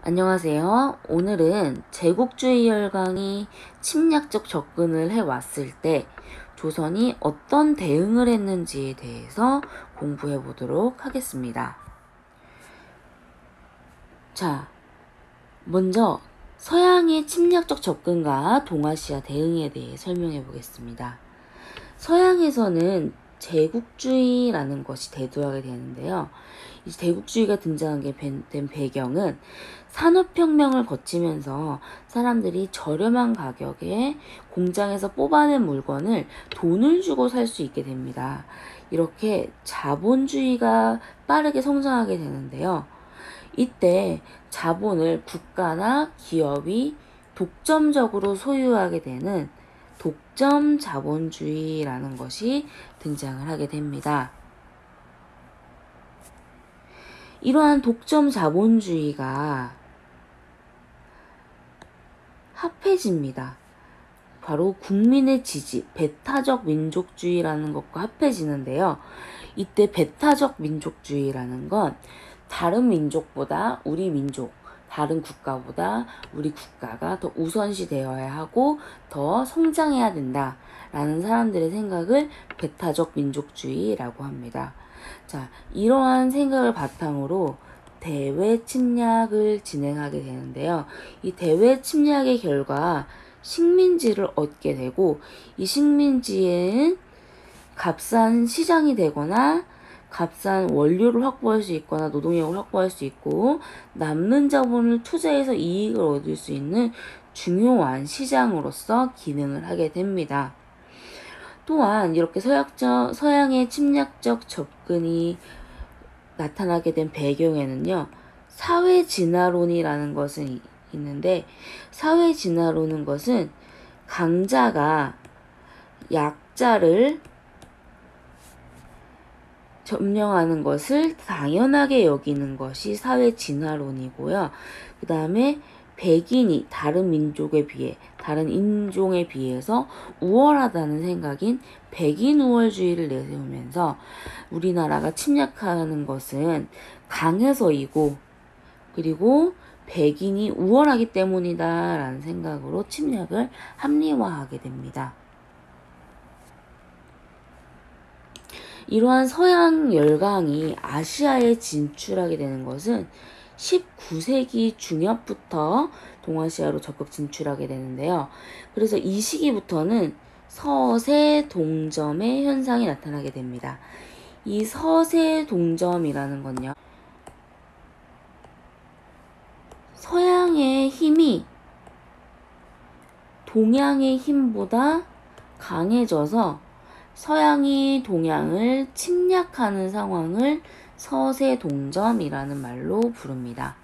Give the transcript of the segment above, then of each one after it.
안녕하세요. 오늘은 제국주의 열강이 침략적 접근을 해왔을 때 조선이 어떤 대응을 했는지에 대해서 공부해 보도록 하겠습니다. 자, 먼저 서양의 침략적 접근과 동아시아 대응에 대해 설명해 보겠습니다. 서양에서는 제국주의라는 것이 대두하게 되는데요. 이 대국주의가 등장하게 된 배경은 산업혁명을 거치면서 사람들이 저렴한 가격에 공장에서 뽑아낸 물건을 돈을 주고 살 수 있게 됩니다. 이렇게 자본주의가 빠르게 성장하게 되는데요. 이때 자본을 국가나 기업이 독점적으로 소유하게 되는 독점 자본주의라는 것이 등장을 하게 됩니다. 이러한 독점 자본주의가 합해집니다. 바로 국민의 지지, 배타적 민족주의라는 것과 합해지는데요. 이때 배타적 민족주의라는 건 다른 민족보다 우리 민족, 다른 국가보다 우리 국가가 더 우선시 되어야 하고 더 성장해야 된다라는 사람들의 생각을 배타적 민족주의라고 합니다. 자, 이러한 생각을 바탕으로 대외 침략을 진행하게 되는데요. 이 대외 침략의 결과 식민지를 얻게 되고 이 식민지에는 값싼 시장이 되거나 값싼 원료를 확보할 수 있거나 노동력을 확보할 수 있고 남는 자본을 투자해서 이익을 얻을 수 있는 중요한 시장으로서 기능을 하게 됩니다. 또한 이렇게 서양의 침략적 접근이 나타나게 된 배경에는요, 사회진화론이라는 것은 있는데, 사회진화론은 것은 강자가 약자를 점령하는 것을 당연하게 여기는 것이 사회진화론이고요. 그 다음에 백인이 다른 민족에 비해, 다른 인종에 비해서 우월하다는 생각인 백인 우월주의를 내세우면서 우리나라가 침략하는 것은 강해서이고, 그리고 백인이 우월하기 때문이다 라는 생각으로 침략을 합리화하게 됩니다. 이러한 서양 열강이 아시아에 진출하게 되는 것은 19세기 중엽부터 동아시아로 적극 진출하게 되는데요. 그래서 이 시기부터는 서세 동점의 현상이 나타나게 됩니다. 이 서세 동점이라는 건요, 서양의 힘이 동양의 힘보다 강해져서 서양이 동양을 침략하는 상황을 서세동점이라는 말로 부릅니다.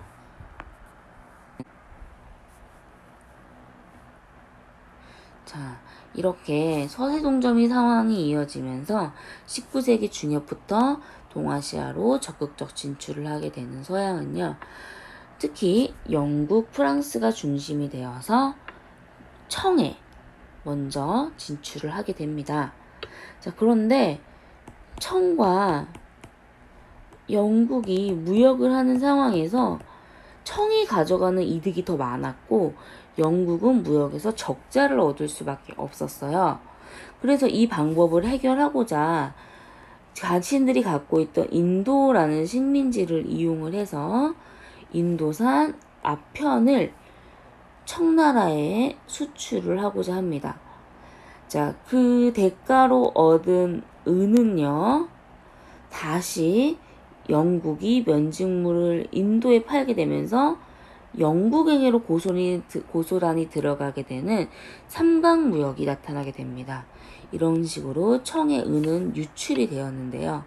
자, 이렇게 서세동점의 상황이 이어지면서 19세기 중엽부터 동아시아로 적극적 진출을 하게 되는 서양은요, 특히 영국, 프랑스가 중심이 되어서 청에 먼저 진출을 하게 됩니다. 자, 그런데 청과 영국이 무역을 하는 상황에서 청이 가져가는 이득이 더 많았고 영국은 무역에서 적자를 얻을 수밖에 없었어요. 그래서 이 방법을 해결하고자 자신들이 갖고 있던 인도라는 식민지를 이용을 해서 인도산 아편을 청나라에 수출을 하고자 합니다. 자, 그 대가로 얻은 은은요, 다시 영국이 면직물을 인도에 팔게 되면서 영국에게로 고스란히 들어가게 되는 삼강무역이 나타나게 됩니다. 이런 식으로 청의 은은 유출이 되었는데요.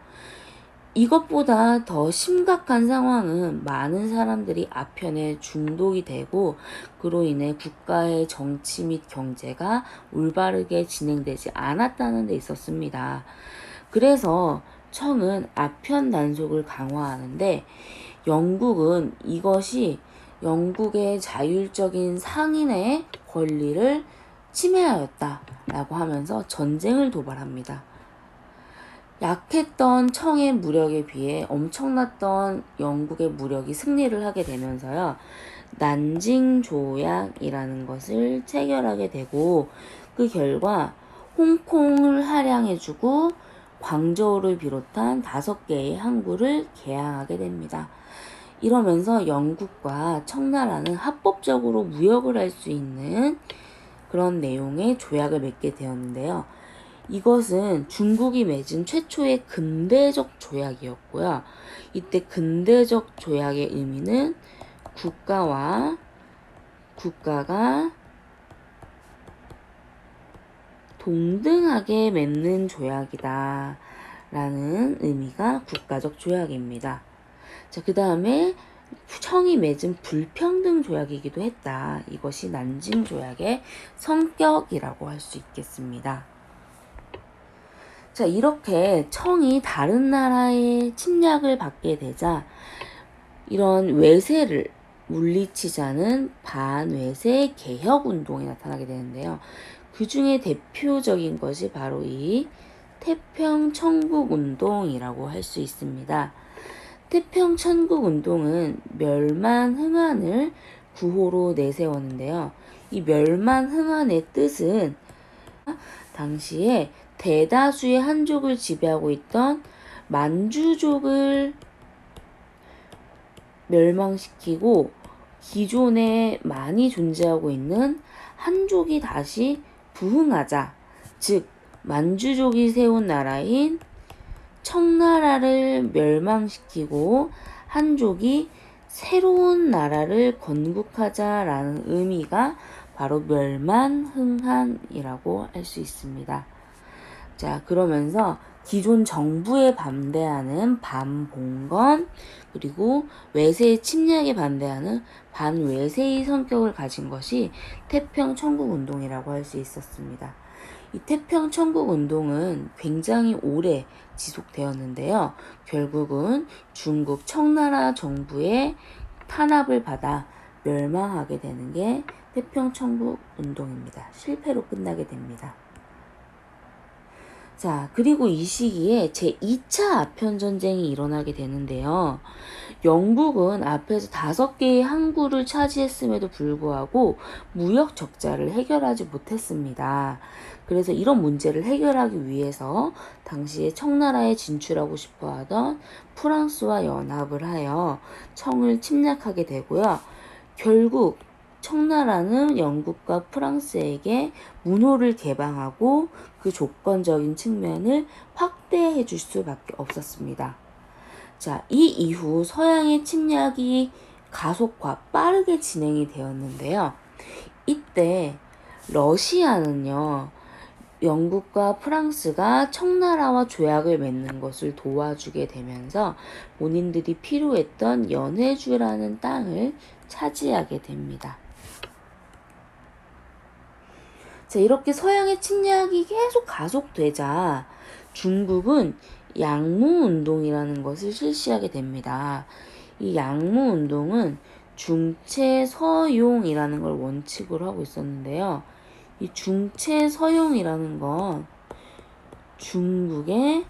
이것보다 더 심각한 상황은 많은 사람들이 아편에 중독이 되고 그로 인해 국가의 정치 및 경제가 올바르게 진행되지 않았다는 데 있었습니다. 그래서 청은 아편 단속을 강화하는데 영국은 이것이 영국의 자율적인 상인의 권리를 침해하였다라고 하면서 전쟁을 도발합니다. 약했던 청의 무력에 비해 엄청났던 영국의 무력이 승리를 하게 되면서요. 난징 조약이라는 것을 체결하게 되고 그 결과 홍콩을 할양해주고 광저우를 비롯한 5개의 항구를 개항하게 됩니다. 이러면서 영국과 청나라는 합법적으로 무역을 할 수 있는 그런 내용의 조약을 맺게 되었는데요. 이것은 중국이 맺은 최초의 근대적 조약이었고요. 이때 근대적 조약의 의미는 국가가 동등하게 맺는 조약이다 라는 의미가 국가적 조약입니다. 자, 그 다음에 청이 맺은 불평등 조약이기도 했다. 이것이 난징 조약의 성격이라고 할 수 있겠습니다. 자, 이렇게 청이 다른 나라의 침략을 받게 되자 이런 외세를 물리치자는 반외세 개혁운동이 나타나게 되는데요. 그 중에 대표적인 것이 바로 이 태평천국운동이라고 할 수 있습니다. 태평천국운동은 멸만흥안을 구호로 내세웠는데요. 이 멸만흥안의 뜻은 당시에 대다수의 한족을 지배하고 있던 만주족을 멸망시키고 기존에 많이 존재하고 있는 한족이 다시 부흥하자, 즉 만주족이 세운 나라인 청나라를 멸망시키고 한족이 새로운 나라를 건국하자라는 의미가 바로 멸만흥한이라고 할 수 있습니다. 자, 그러면서 기존 정부에 반대하는 반봉건, 그리고 외세의 침략에 반대하는 반외세의 성격을 가진 것이 태평천국운동이라고 할 수 있었습니다. 이 태평천국운동은 굉장히 오래 지속되었는데요. 결국은 중국 청나라 정부의 탄압을 받아 멸망하게 되는 게 태평천국운동입니다. 실패로 끝나게 됩니다. 자, 그리고 이 시기에 제2차 아편전쟁이 일어나게 되는데요. 영국은 앞에서 5개의 항구를 차지했음에도 불구하고 무역 적자를 해결하지 못했습니다. 그래서 이런 문제를 해결하기 위해서 당시에 청나라에 진출하고 싶어 하던 프랑스와 연합을 하여 청을 침략하게 되고요. 결국 청나라는 영국과 프랑스에게 문호를 개방하고 그 조건적인 측면을 확대해 줄 수밖에 없었습니다. 자, 이 이후 서양의 침략이 가속화 빠르게 진행이 되었는데요. 이때 러시아는요, 영국과 프랑스가 청나라와 조약을 맺는 것을 도와주게 되면서 본인들이 필요했던 연해주라는 땅을 차지하게 됩니다. 자, 이렇게 서양의 침략이 계속 가속되자 중국은 양무운동이라는 것을 실시하게 됩니다. 이 양무운동은 중체서용이라는 걸 원칙으로 하고 있었는데요. 이 중체서용이라는 건 중국의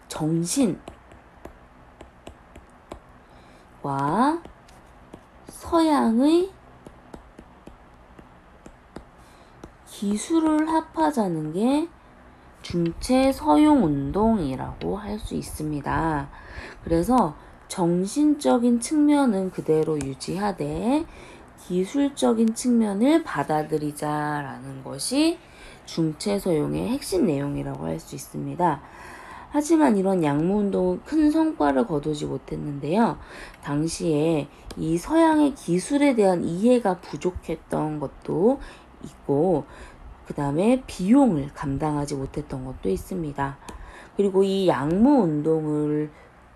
정신과 서양의 기술을 합하자는 게 중체서용운동이라고 할 수 있습니다. 그래서 정신적인 측면은 그대로 유지하되 기술적인 측면을 받아들이자라는 것이 중체서용의 핵심 내용이라고 할 수 있습니다. 하지만 이런 양무운동은 큰 성과를 거두지 못했는데요. 당시에 이 서양의 기술에 대한 이해가 부족했던 것도 있고, 그 다음에 비용을 감당하지 못했던 것도 있습니다. 그리고 이 양무운동을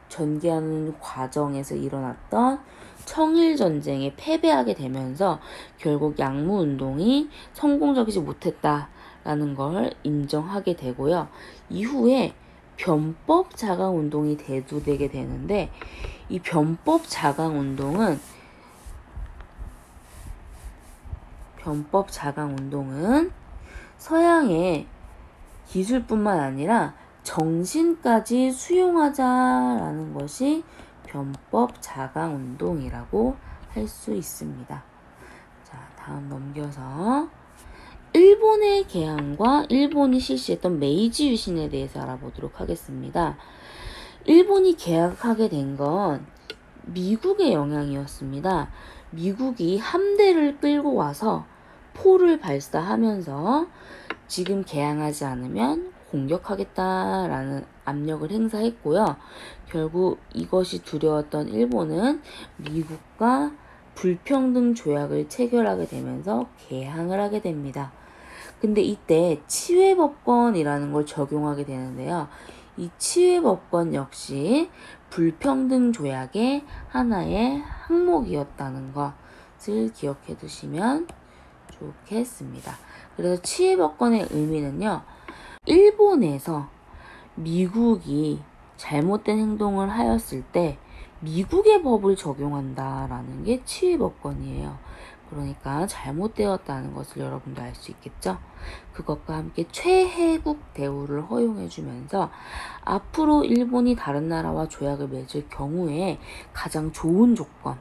전개하는 과정에서 일어났던 청일전쟁에 패배하게 되면서 결국 양무운동이 성공적이지 못했다라는 걸 인정하게 되고요. 이후에 변법 자강운동이 대두되게 되는데, 이 변법 자강운동은 변법 자강 운동은 서양의 기술뿐만 아니라 정신까지 수용하자라는 것이 변법 자강 운동이라고 할 수 있습니다. 자, 다음 넘겨서 일본의 개항과 일본이 실시했던 메이지 유신에 대해서 알아보도록 하겠습니다. 일본이 개항하게 된 건 미국의 영향이었습니다. 미국이 함대를 끌고 와서 포를 발사하면서 지금 개항하지 않으면 공격하겠다라는 압력을 행사했고요. 결국 이것이 두려웠던 일본은 미국과 불평등 조약을 체결하게 되면서 개항을 하게 됩니다. 근데 이때 치외법권이라는 걸 적용하게 되는데요. 이 치외법권 역시 불평등 조약의 하나의 항목이었다는 것을 기억해 두시면 좋겠습니다. 그래서 치외법권의 의미는요, 일본에서 미국이 잘못된 행동을 하였을 때 미국의 법을 적용한다라는 게 치외법권이에요. 그러니까 잘못되었다는 것을 여러분도 알 수 있겠죠? 그것과 함께 최혜국 대우를 허용해주면서 앞으로 일본이 다른 나라와 조약을 맺을 경우에 가장 좋은 조건,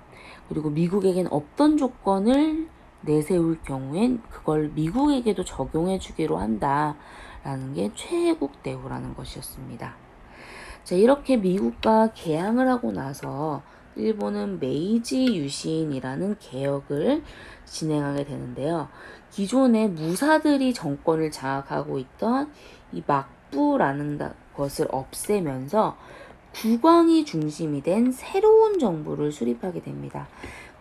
그리고 미국에겐 없던 조건을 내세울 경우엔 그걸 미국에게도 적용해 주기로 한다라는 게 최혜국 대우라는 것이었습니다. 자, 이렇게 미국과 개항을 하고 나서 일본은 메이지 유신이라는 개혁을 진행하게 되는데요. 기존의 무사들이 정권을 장악하고 있던 이 막부라는 것을 없애면서 국왕이 중심이 된 새로운 정부를 수립하게 됩니다.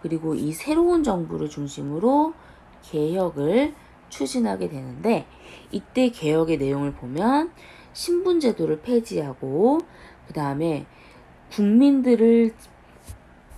그리고 이 새로운 정부를 중심으로 개혁을 추진하게 되는데, 이때 개혁의 내용을 보면 신분제도를 폐지하고 그 다음에 국민들을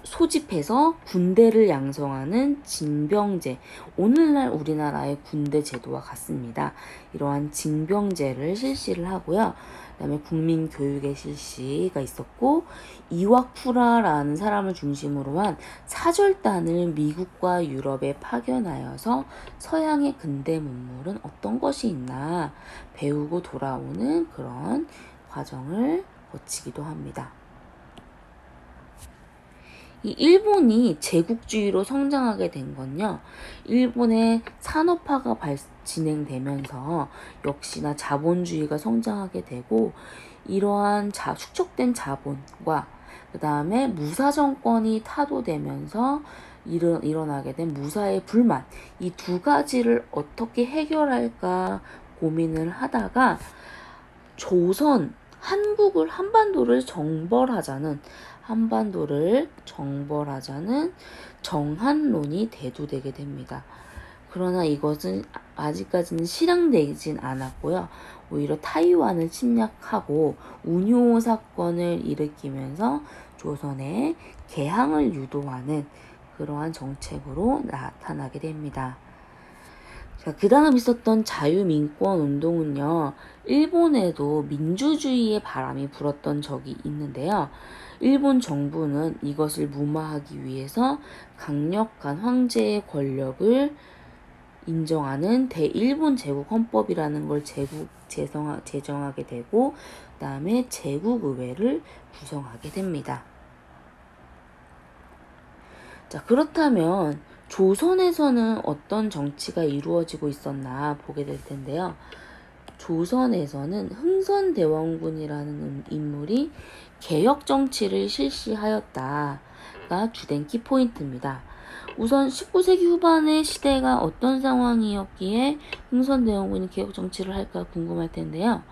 소집해서 군대를 양성하는 징병제, 오늘날 우리나라의 군대 제도와 같습니다. 이러한 징병제를 실시를 하고요. 그 다음에 국민교육의 실시가 있었고, 이와쿠라라는 사람을 중심으로 한 사절단을 미국과 유럽에 파견하여서 서양의 근대 문물은 어떤 것이 있나 배우고 돌아오는 그런 과정을 거치기도 합니다. 이 일본이 제국주의로 성장하게 된 건요, 일본의 산업화가 진행되면서 역시나 자본주의가 성장하게 되고, 이러한 축적된 자본과 그 다음에 무사정권이 타도되면서 일어나게 된 무사의 불만, 이 두 가지를 어떻게 해결할까 고민을 하다가 한반도를 정벌하자는 정한론이 대두되게 됩니다. 그러나 이것은 아직까지는 실행되진 않았고요. 오히려 타이완을 침략하고 운요 사건을 일으키면서 조선의 개항을 유도하는 그러한 정책으로 나타나게 됩니다. 그 다음 있었던 자유민권 운동은요, 일본에도 민주주의의 바람이 불었던 적이 있는데요. 일본 정부는 이것을 무마하기 위해서 강력한 황제의 권력을 인정하는 대일본 제국 헌법이라는 걸 제정하게 되고, 그 다음에 제국의회를 구성하게 됩니다. 자, 그렇다면 조선에서는 어떤 정치가 이루어지고 있었나 보게 될 텐데요. 조선에서는 흥선대원군이라는 인물이 개혁 정치를 실시하였다가 주된 키포인트입니다. 우선 19세기 후반의 시대가 어떤 상황이었기에 흥선대원군이 개혁 정치를 할까 궁금할 텐데요.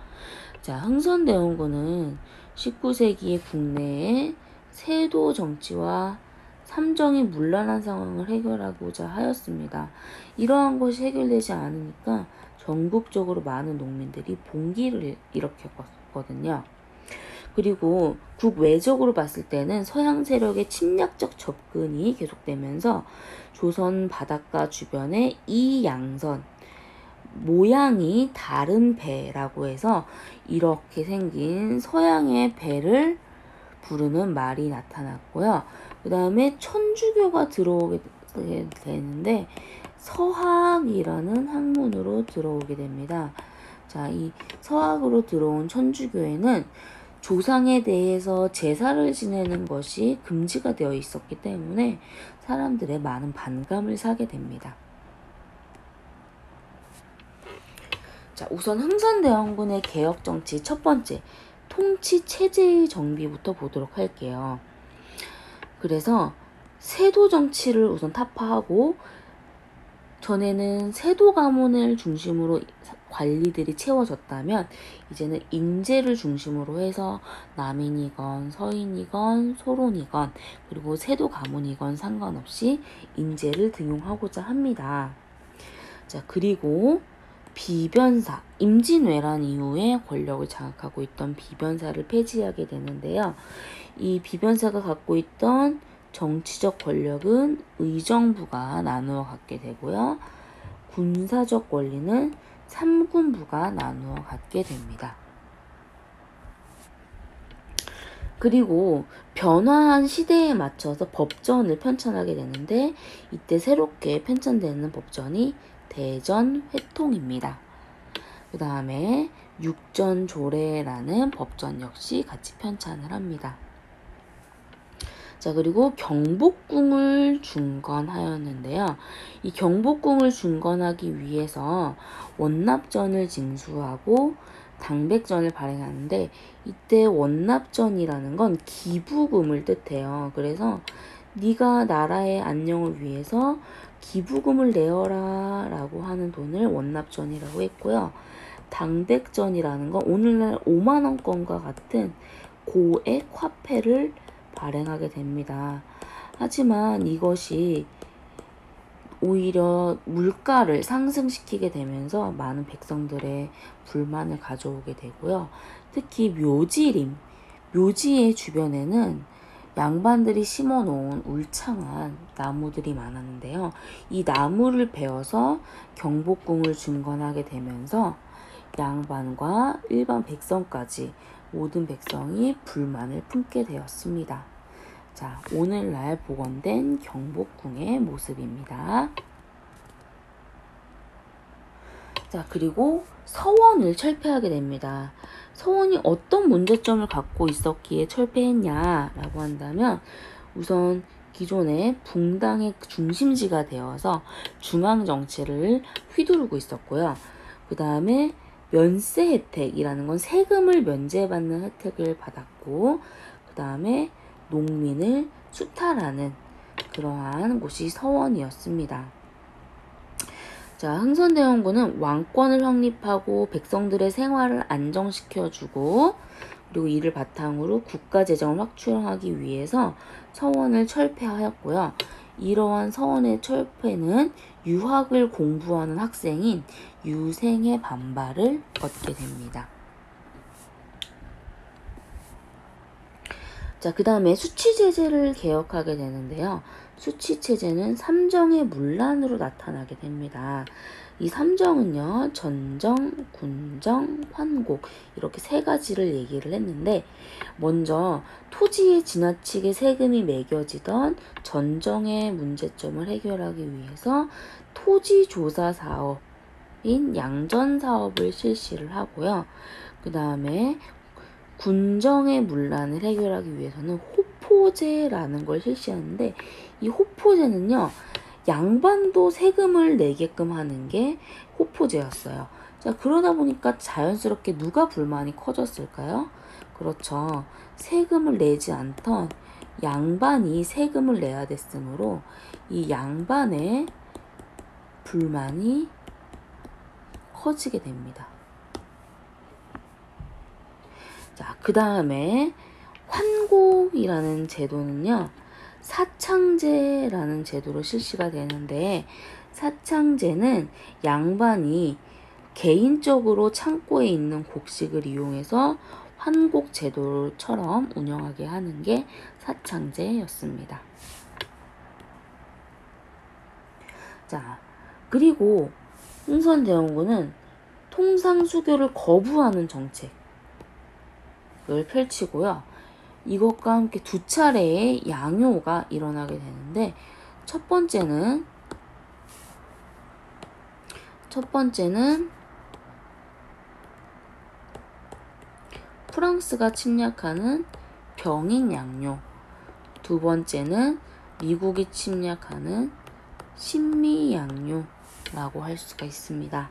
자, 흥선대원군은 19세기의 국내의 세도 정치와 삼정이 문란한 상황을 해결하고자 하였습니다. 이러한 것이 해결되지 않으니까 전국적으로 많은 농민들이 봉기를 일으켰거든요. 그리고 국외적으로 봤을 때는 서양 세력의 침략적 접근이 계속되면서 조선 바닷가 주변에 이양선, 모양이 다른 배라고 해서 이렇게 생긴 서양의 배를 부르는 말이 나타났고요. 그 다음에 천주교가 들어오게 하게 되는데 서학이라는 학문으로 들어오게 됩니다. 자, 이 서학으로 들어온 천주교회는 조상에 대해서 제사를 지내는 것이 금지가 되어 있었기 때문에 사람들의 많은 반감을 사게 됩니다. 자, 우선 흥선대원군의 개혁정치 첫 번째, 통치체제의 정비부터 보도록 할게요. 그래서 세도정치를 우선 타파하고, 전에는 세도 가문을 중심으로 관리들이 채워졌다면 이제는 인재를 중심으로 해서 남인이건 서인이건 소론이건 그리고 세도 가문이건 상관없이 인재를 등용하고자 합니다. 자, 그리고 비변사, 임진왜란 이후에 권력을 장악하고 있던 비변사를 폐지하게 되는데요. 이 비변사가 갖고 있던 정치적 권력은 의정부가 나누어 갖게 되고요. 군사적 권리는 삼군부가 나누어 갖게 됩니다. 그리고 변화한 시대에 맞춰서 법전을 편찬하게 되는데 이때 새롭게 편찬되는 법전이 대전회통입니다. 그 다음에 육전조례라는 법전 역시 같이 편찬을 합니다. 자, 그리고 경복궁을 중건하였는데요. 이 경복궁을 중건하기 위해서 원납전을 징수하고 당백전을 발행하는데 이때 원납전이라는 건 기부금을 뜻해요. 그래서 네가 나라의 안녕을 위해서 기부금을 내어라 라고 하는 돈을 원납전이라고 했고요. 당백전이라는 건 오늘날 5만원권과 같은 고액 화폐를 발행하게 됩니다. 하지만 이것이 오히려 물가를 상승시키게 되면서 많은 백성들의 불만을 가져오게 되고요. 특히 묘지림, 묘지의 주변에는 양반들이 심어놓은 울창한 나무들이 많았는데요. 이 나무를 베어서 경복궁을 중건하게 되면서 양반과 일반 백성까지 모든 백성이 불만을 품게 되었습니다. 자, 오늘날 복원된 경복궁의 모습입니다. 자, 그리고 서원을 철폐하게 됩니다. 서원이 어떤 문제점을 갖고 있었기에 철폐했냐라고 한다면 우선 기존의 붕당의 중심지가 되어서 중앙정치를 휘두르고 있었고요. 그 다음에 면세 혜택이라는 건 세금을 면제받는 혜택을 받았고, 그 다음에 농민을 수탈하는 그러한 곳이 서원이었습니다. 자, 흥선대원군은 왕권을 확립하고 백성들의 생활을 안정시켜주고 그리고 이를 바탕으로 국가재정을 확충하기 위해서 서원을 철폐하였고요. 이러한 서원의 철폐는 유학을 공부하는 학생인 유생의 반발을 얻게 됩니다. 자, 그 다음에 수치제재를 개혁하게 되는데요. 수치체제는 삼정의 문란으로 나타나게 됩니다. 이 삼정은요, 전정, 군정, 환곡 이렇게 세 가지를 얘기를 했는데 먼저 토지에 지나치게 세금이 매겨지던 전정의 문제점을 해결하기 위해서 토지조사 사업인 양전사업을 실시를 하고요. 그 다음에 군정의 문란을 해결하기 위해서는 호포제라는 걸 실시하는데 이 호포제는요, 양반도 세금을 내게끔 하는 게 호포제였어요. 자, 그러다 보니까 자연스럽게 누가 불만이 커졌을까요? 그렇죠. 세금을 내지 않던 양반이 세금을 내야 됐으므로 이 양반의 불만이 커지게 됩니다. 자, 그 다음에 환곡이라는 제도는요, 사창제라는 제도로 실시가 되는데 사창제는 양반이 개인적으로 창고에 있는 곡식을 이용해서 환곡 제도처럼 운영하게 하는 게 사창제였습니다. 자, 그리고 흥선대원군은 통상수교를 거부하는 정책을 펼치고요. 이것과 함께 두 차례의 양요가 일어나게 되는데 첫 번째는 프랑스가 침략하는 병인양요. 두 번째는 미국이 침략하는 신미양요라고 할 수가 있습니다.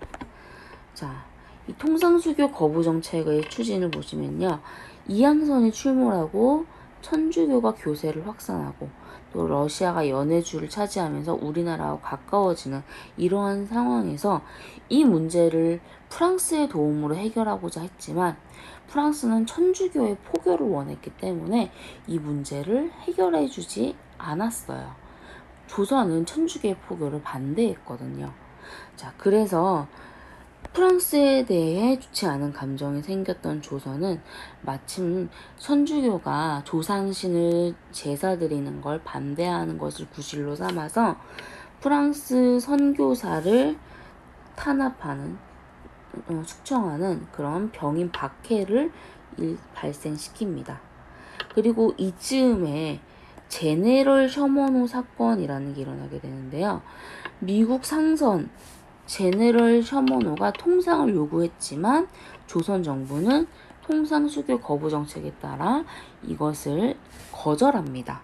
자, 이 통상수교 거부 정책의 추진을 보시면요. 이항선이 출몰하고 천주교가 교세를 확산하고 또 러시아가 연해주를 차지하면서 우리나라와 가까워지는 이러한 상황에서 이 문제를 프랑스의 도움으로 해결하고자 했지만 프랑스는 천주교의 포교를 원했기 때문에 이 문제를 해결해 주지 않았어요. 조선은 천주교의 포교를 반대했거든요. 자, 그래서 프랑스에 대해 좋지 않은 감정이 생겼던 조선은 마침 천주교가 조상신을 제사 드리는 걸 반대하는 것을 구실로 삼아서 프랑스 선교사를 탄압하는, 숙청하는 그런 병인 박해를 발생시킵니다. 그리고 이즈음에 제네럴 셔머노 사건이라는 게 일어나게 되는데요. 미국 상선 제네럴 셔머노가 통상을 요구했지만 조선 정부는 통상 수교 거부 정책에 따라 이것을 거절합니다.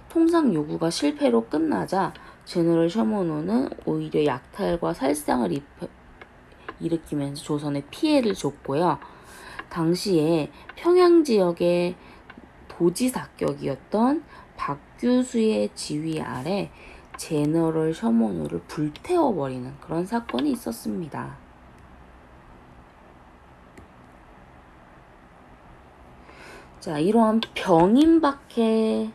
통상 요구가 실패로 끝나자 제네럴 셔머노는 오히려 약탈과 살상을 일으키면서 조선에 피해를 줬고요. 당시에 평양 지역의 도지사격이었던 박규수의 지휘 아래 제너럴 셔머노를 불태워버리는 그런 사건이 있었습니다. 자, 이러한 병인박해를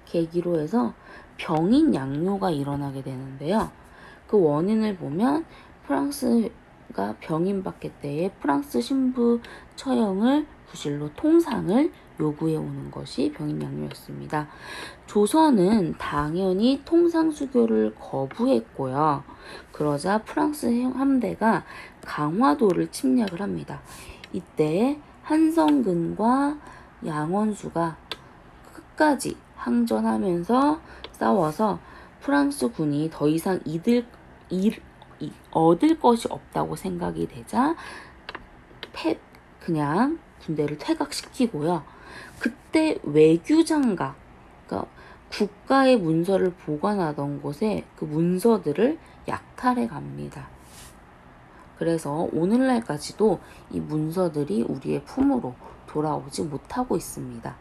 계기로 해서 병인 양요가 일어나게 되는데요. 그 원인을 보면 프랑스가 병인박해 때에 프랑스 신부 처형을 구실로 통상을 요구해오는 것이 병인양요였습니다. 조선은 당연히 통상수교를 거부했고요. 그러자 프랑스 함대가 강화도를 침략을 합니다. 이때 한성근과 양원수가 끝까지 항전하면서 싸워서 프랑스 군이 더 이상 얻을 것이 없다고 생각이 되자 그냥 군대를 퇴각시키고요. 그때 외교장각, 그러니까 국가의 문서를 보관하던 곳에 그 문서들을 약탈해 갑니다. 그래서 오늘날까지도 이 문서들이 우리의 품으로 돌아오지 못하고 있습니다.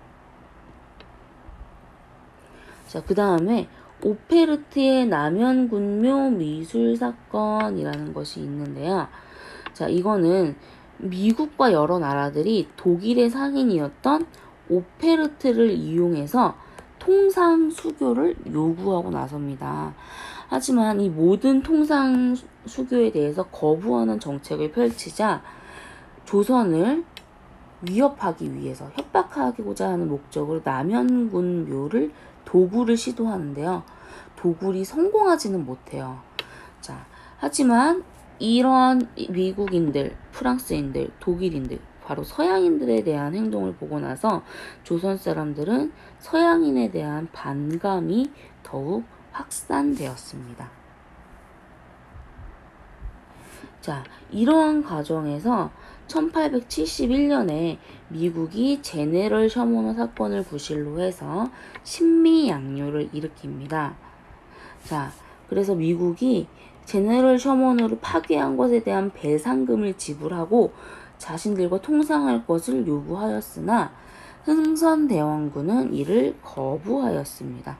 자, 그 다음에 오페르트의 남현군묘 미술사건이라는 것이 있는데요. 자, 이거는 미국과 여러 나라들이 독일의 상인이었던 오페르트를 이용해서 통상수교를 요구하고 나섭니다. 하지만 이 모든 통상수교에 대해서 거부하는 정책을 펼치자 조선을 위협하기 위해서 협박하고자 하는 목적으로 남현군 묘를 도굴을 시도하는데요. 도굴이 성공하지는 못해요. 자, 하지만 이러한 미국인들, 프랑스인들, 독일인들, 바로 서양인들에 대한 행동을 보고 나서 조선 사람들은 서양인에 대한 반감이 더욱 확산되었습니다. 자, 이러한 과정에서 1871년에 미국이 제네럴 셔머노 사건을 구실로 해서 신미양요를 일으킵니다. 자, 그래서 미국이 제네럴 셔머노를 파괴한 것에 대한 배상금을 지불하고 자신들과 통상할 것을 요구하였으나 흥선대원군은 이를 거부하였습니다.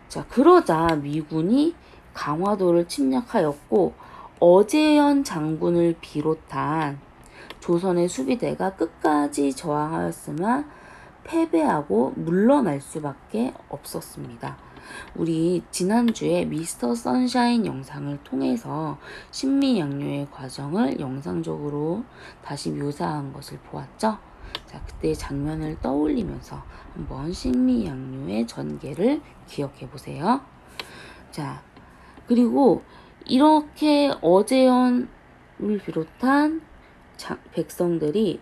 자, 그러자 미군이 강화도를 침략하였고 어제연 장군을 비롯한 조선의 수비대가 끝까지 저항하였으나 패배하고 물러날 수밖에 없었습니다. 우리 지난주에 미스터 선샤인 영상을 통해서 신미양요의 과정을 영상적으로 다시 묘사한 것을 보았죠? 자, 그때 장면을 떠올리면서 한번 신미양요의 전개를 기억해 보세요. 자, 그리고 이렇게 어제연을 비롯한 백성들이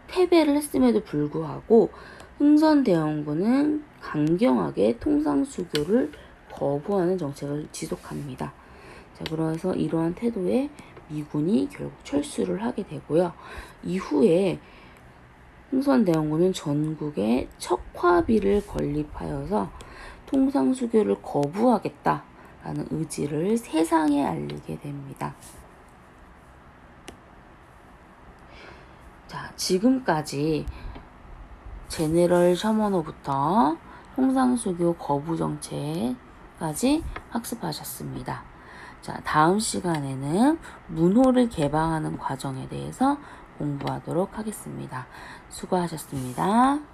패배를 했음에도 불구하고 흥선대원군은 강경하게 통상수교를 거부하는 정책을 지속합니다. 자, 그래서 이러한 태도에 미군이 결국 철수를 하게 되고요. 이후에 흥선대원군은 전국에 척화비를 건립하여서 통상수교를 거부하겠다라는 의지를 세상에 알리게 됩니다. 자, 지금까지 제네럴 셔먼호부터 통상수교 거부 정책까지 학습하셨습니다. 자, 다음 시간에는 문호를 개방하는 과정에 대해서 공부하도록 하겠습니다. 수고하셨습니다.